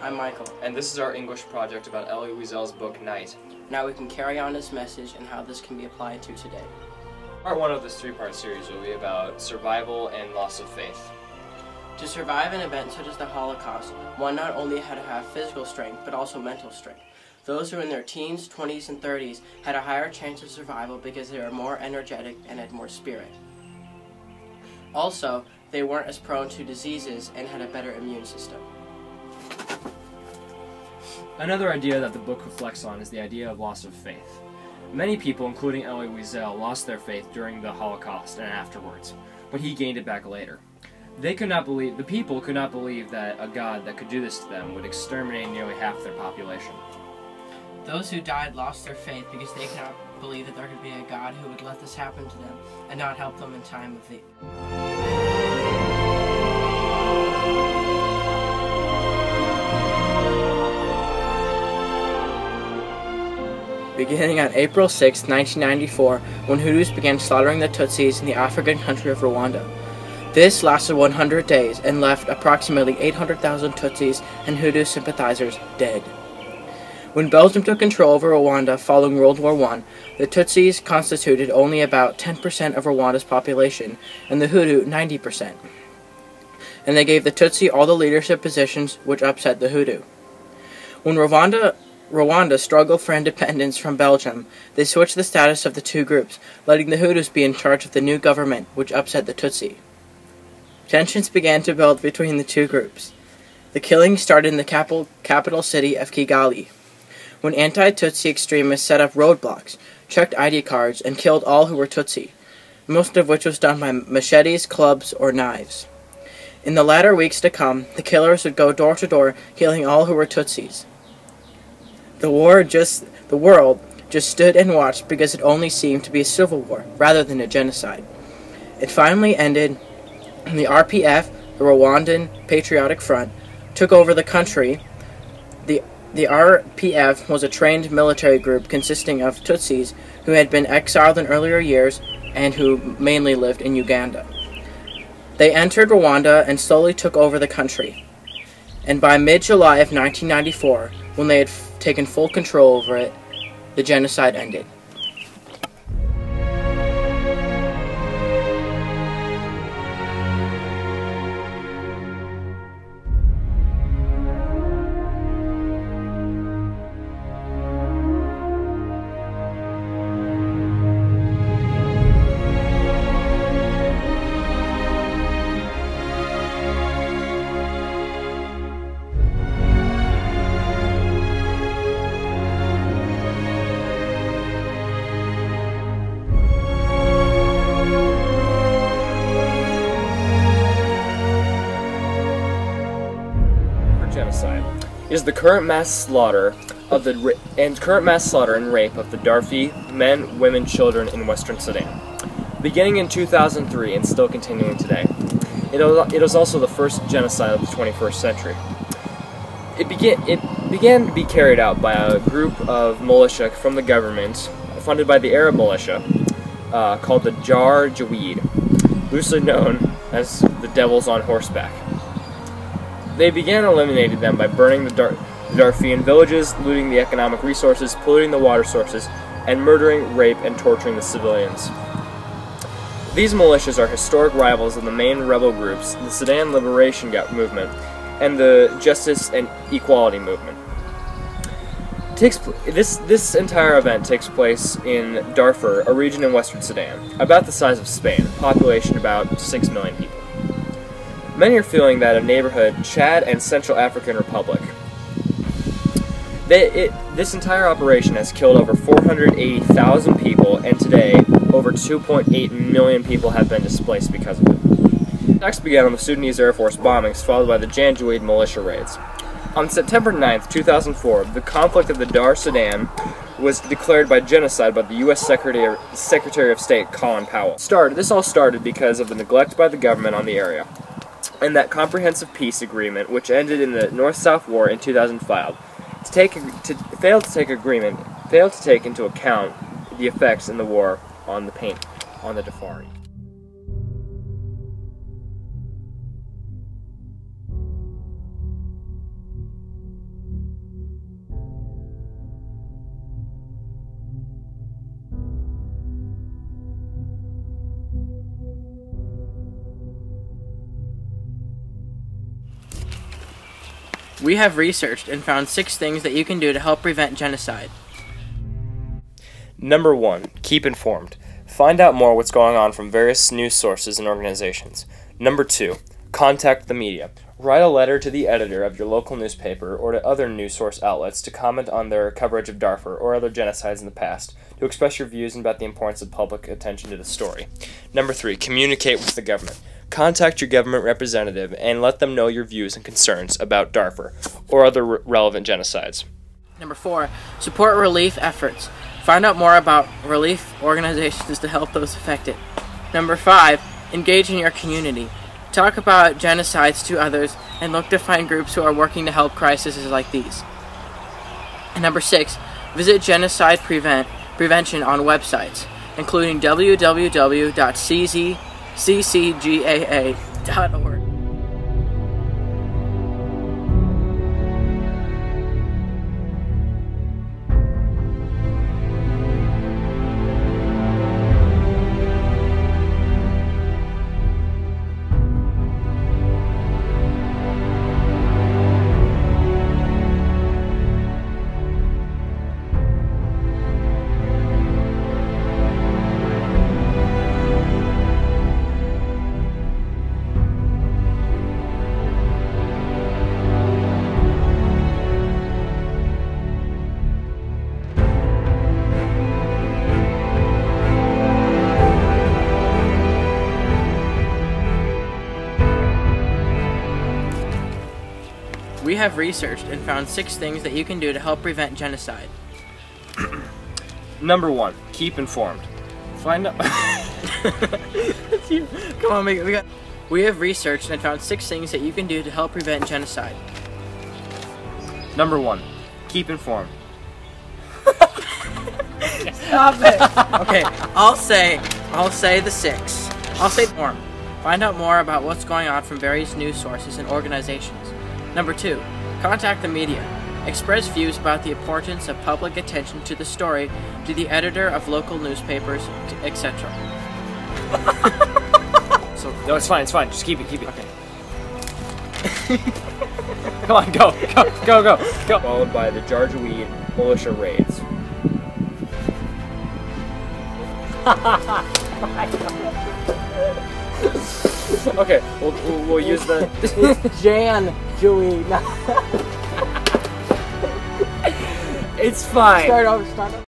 I'm Michael. And this is our English project about Elie Wiesel's book, Night. Now we can carry on this message and how this can be applied to today. Part 1 of this 3-part series will be about survival and loss of faith. To survive an event such as the Holocaust, one not only had to have physical strength, but also mental strength. Those who were in their teens, 20s, and 30s had a higher chance of survival because they were more energetic and had more spirit. Also, they weren't as prone to diseases and had a better immune system. Another idea that the book reflects on is the idea of loss of faith. Many people, including Elie Wiesel, lost their faith during the Holocaust and afterwards, but he gained it back later. The people could not believe that a God that could do this to them would exterminate nearly half their population. Those who died lost their faith because they could not believe that there could be a God who would let this happen to them and not help them in time of need. Beginning on April 6, 1994, when Hutus began slaughtering the Tutsis in the African country of Rwanda. This lasted 100 days and left approximately 800,000 Tutsis and Hutu sympathizers dead. When Belgium took control over Rwanda following World War I, the Tutsis constituted only about 10% of Rwanda's population, and the Hutu 90%. And they gave the Tutsi all the leadership positions, which upset the Hutu. When Rwanda struggled for independence from Belgium, they switched the status of the two groups, letting the Hutus be in charge of the new government, which upset the Tutsi. Tensions began to build between the two groups. The killing started in the capital city of Kigali, when anti-Tutsi extremists set up roadblocks, checked ID cards, and killed all who were Tutsi, most of which was done by machetes, clubs, or knives. In the latter weeks to come, the killers would go door to door, killing all who were Tutsis. The world just stood and watched because it only seemed to be a civil war, rather than a genocide. It finally ended when the RPF, the Rwandan Patriotic Front, took over the country. The RPF was a trained military group consisting of Tutsis who had been exiled in earlier years and who mainly lived in Uganda. They entered Rwanda and slowly took over the country. And by mid-July of 1994, when they had taken full control over it, the genocide ended. Genocide is the current mass slaughter and rape of the Darfur men, women, children in Western Sudan, beginning in 2003 and still continuing today. It is also the first genocide of the 21st century. It began to be carried out by a group of militia from the government, funded by the Arab militia, called the Janjaweed, loosely known as the Devils on Horseback. They began eliminating them by burning the Darfurian villages, looting the economic resources, polluting the water sources, and murdering, rape, and torturing the civilians. These militias are historic rivals of the main rebel groups, the Sudan Liberation Movement, and the Justice and Equality Movement. This entire event takes place in Darfur, a region in Western Sudan, about the size of Spain, population about 6 million people. Many are feeling that a neighborhood, Chad and Central African Republic. This entire operation has killed over 480,000 people, and today, over 2.8 million people have been displaced because of it. Attacks began on the Sudanese Air Force bombings, followed by the Janjaweed militia raids. On September 9th, 2004, the conflict of the Dar Sudan was declared by genocide by the U.S. Secretary of State Colin Powell. This all started because of the neglect by the government on the area, and that comprehensive peace agreement, which ended in the North-South War in 2005, failed to take into account the effects in the war on the Darfuri. We have researched and found 6 things that you can do to help prevent genocide. Number 1. Keep informed. Find out more what's going on from various news sources and organizations. Number 2. Contact the media. Write a letter to the editor of your local newspaper or to other news source outlets to comment on their coverage of Darfur or other genocides in the past, to express your views about the importance of public attention to the story. Number 3. Communicate with the government. Contact your government representative and let them know your views and concerns about Darfur or other relevant genocides. Number 4. Support relief efforts. Find out more about relief organizations to help those affected. Number 5. Engage in your community. Talk about genocides to others and look to find groups who are working to help crises like these. And number 6. Visit genocide prevention on websites, including www.ccgaa.org. We have researched and found 6 things that you can do to help prevent genocide. Number 1. Keep informed. Find out... Come on, we got. We have researched and found 6 things that you can do to help prevent genocide. Number 1. Keep informed. Stop it. Okay, I'll say the 6. I'll say inform. Find out more about what's going on from various news sources and organizations. Number 2. Contact the media. Express views about the importance of public attention to the story to the editor of local newspapers, etc. No, it's fine. Just keep it. Okay. Come on, go. Followed by the Jarjaweed militia raids. Okay, we'll use the... Jan, Joey. It's fine. Start over.